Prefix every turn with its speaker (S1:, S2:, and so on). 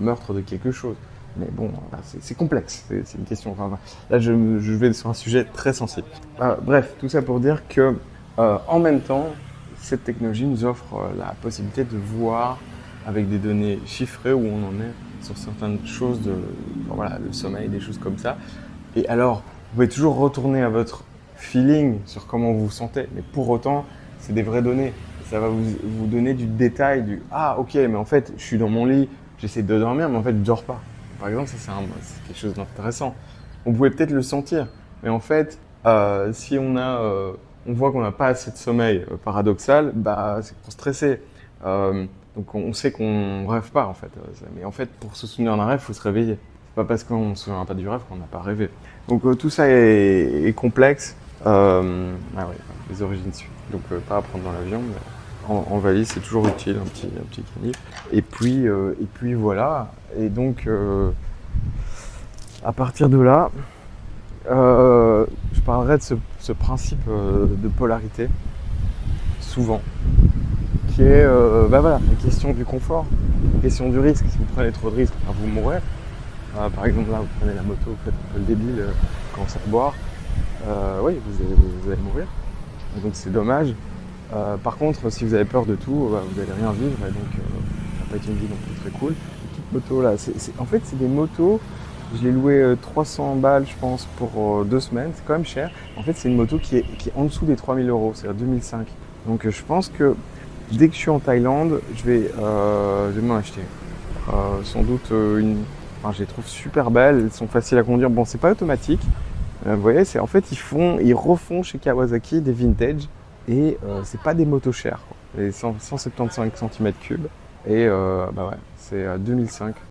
S1: meurtre de quelque chose. Mais bon, c'est complexe, c'est une question. Enfin, là, je vais sur un sujet très sensible. Bref, tout ça pour dire que, en même temps, cette technologie nous offre la possibilité de voir avec des données chiffrées où on en est sur certaines choses enfin, voilà, le sommeil, des choses comme ça. Et alors, vous pouvez toujours retourner à votre feeling sur comment vous vous sentez, mais pour autant, c'est des vraies données. Ça va vous donner du détail, ah ok, mais en fait, je suis dans mon lit, j'essaie de dormir, mais en fait, je ne dors pas. Par exemple, ça c'est quelque chose d'intéressant. On pouvait peut-être le sentir, mais en fait, si on voit qu'on n'a pas assez de sommeil paradoxal, bah, c'est pour stresser. Donc on sait qu'on rêve pas en fait. Mais en fait, pour se souvenir d'un rêve, il faut se réveiller. C'est pas parce qu'on ne se souvient pas du rêve qu'on n'a pas rêvé. Donc tout ça est complexe. Ah ouais, les origines suivies. Donc pas à prendre dans l'avion, mais en valise c'est toujours utile, un petit canif. Et puis voilà. Et donc à partir de là, je parlerai de ce principe de polarité, souvent, qui est bah voilà, la question du confort, la question du risque. Si vous prenez trop de risques, vous mourrez. Par exemple, là, vous prenez la moto, vous faites un peu le débile, vous commencez à boire, oui, vous allez mourir. Donc c'est dommage. Par contre, si vous avez peur de tout, vous n'allez rien vivre, et donc ça va pas être une vie non plus très cool. Cette moto là, en fait, c'est des motos. Je l'ai loué 300 balles, je pense, pour 2 semaines. C'est quand même cher. En fait, c'est une moto qui est en dessous des 3000 euros, c'est-à-dire 2005. Donc je pense que dès que je suis en Thaïlande, je vais m'en acheter. Sans doute enfin, je les trouve super belles, elles sont faciles à conduire. Bon, c'est pas automatique. Vous voyez, en fait, ils refont chez Kawasaki des vintage et c'est pas des motos chères, quoi. Et 175 cm3 et bah ouais, c'est 2005.